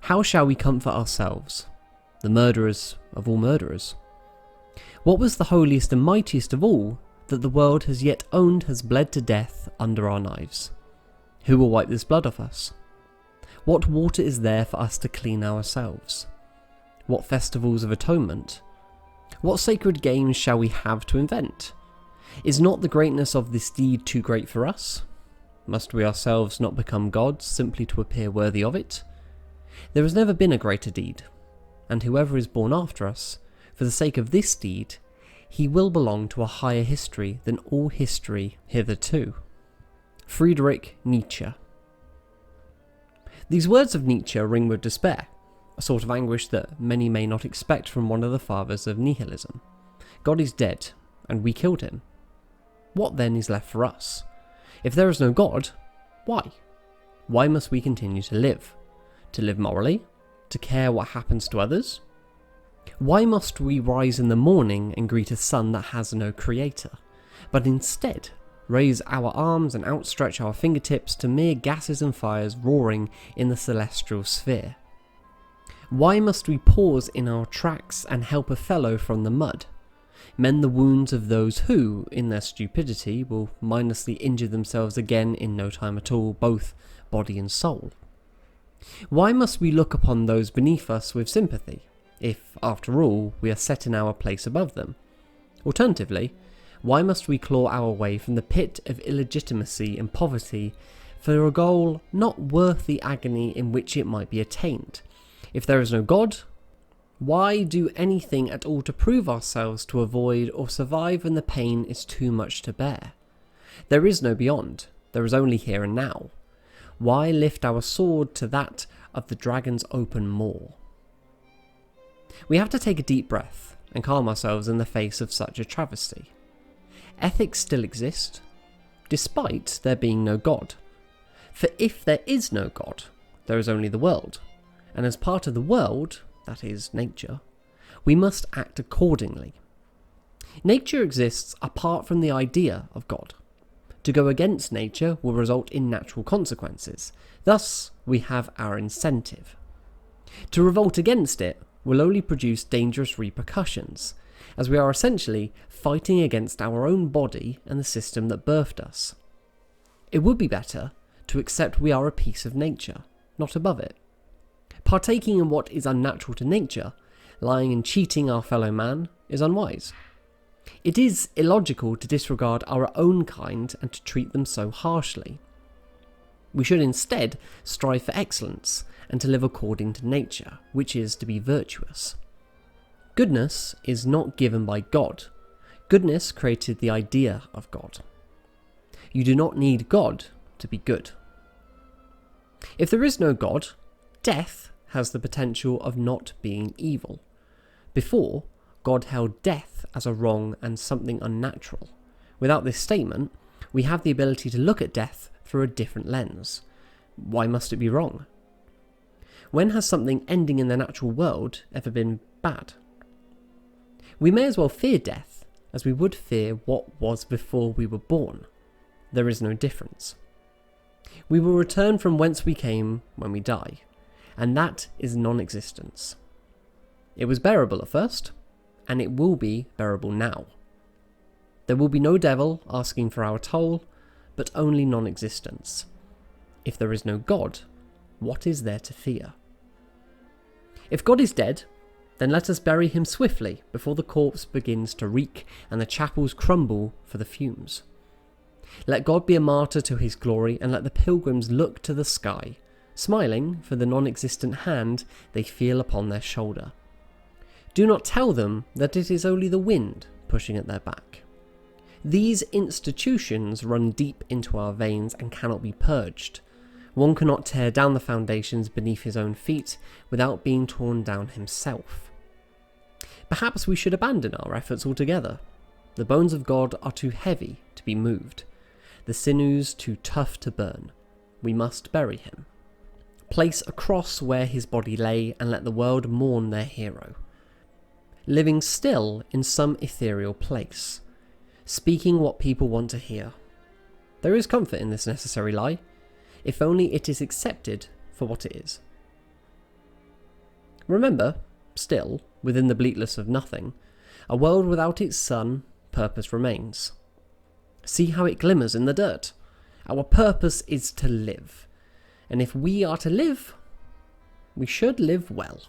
How shall we comfort ourselves, the murderers of all murderers? What was the holiest and mightiest of all that the world has yet owned has bled to death under our knives? Who will wipe this blood off us? What water is there for us to clean ourselves? What festivals of atonement? What sacred games shall we have to invent? Is not the greatness of this deed too great for us? Must we ourselves not become gods simply to appear worthy of it? There has never been a greater deed, and whoever is born after us, for the sake of this deed, he will belong to a higher history than all history hitherto. Friedrich Nietzsche. These words of Nietzsche ring with despair, a sort of anguish that many may not expect from one of the fathers of nihilism. God is dead, and we killed him. What then is left for us? If there is no God, why? Why must we continue to live? To live morally? To care what happens to others? Why must we rise in the morning and greet a sun that has no creator, but instead raise our arms and outstretch our fingertips to mere gases and fires roaring in the celestial sphere? Why must we pause in our tracks and help a fellow from the mud? Mend the wounds of those who, in their stupidity, will mindlessly injure themselves again in no time at all, both body and soul? Why must we look upon those beneath us with sympathy, if, after all, we are set in our place above them? Alternatively, why must we claw our way from the pit of illegitimacy and poverty for a goal not worth the agony in which it might be attained? If there is no God, why do anything at all to prove ourselves to avoid or survive when the pain is too much to bear? There is no beyond, there is only here and now. Why lift our sword to that of the dragon's open maw? We have to take a deep breath and calm ourselves in the face of such a travesty. Ethics still exist, despite there being no God. For if there is no God, there is only the world, and as part of the world, that is, nature, we must act accordingly. Nature exists apart from the idea of God. To go against nature will result in natural consequences. Thus, we have our incentive. To revolt against it will only produce dangerous repercussions, as we are essentially fighting against our own body and the system that birthed us. It would be better to accept we are a piece of nature, not above it. Partaking in what is unnatural to nature, lying and cheating our fellow man, is unwise. It is illogical to disregard our own kind and to treat them so harshly. We should instead strive for excellence and to live according to nature, which is to be virtuous. Goodness is not given by God. Goodness created the idea of God. You do not need God to be good. If there is no God, death has the potential of not being evil. Before, God held death as a wrong and something unnatural. Without this statement, we have the ability to look at death through a different lens. Why must it be wrong? When has something ending in the natural world ever been bad? We may as well fear death as we would fear what was before we were born. There is no difference. We will return from whence we came when we die, and that is non-existence. It was bearable at first, and it will be bearable now. There will be no devil asking for our toll, but only non-existence. If there is no God, what is there to fear? If God is dead, then let us bury him swiftly before the corpse begins to reek and the chapels crumble for the fumes. Let God be a martyr to his glory, and let the pilgrims look to the sky, smiling for the non-existent hand they feel upon their shoulder. Do not tell them that it is only the wind pushing at their back. These institutions run deep into our veins and cannot be purged. One cannot tear down the foundations beneath his own feet without being torn down himself. Perhaps we should abandon our efforts altogether. The bones of God are too heavy to be moved, the sinews too tough to burn. We must bury him. Place a cross where his body lay and let the world mourn their hero. Living still in some ethereal place, speaking what people want to hear. There is comfort in this necessary lie, if only it is accepted for what it is. Remember, still, within the bleakness of nothing, a world without its sun, purpose remains. See how it glimmers in the dirt. Our purpose is to live. And if we are to live, we should live well.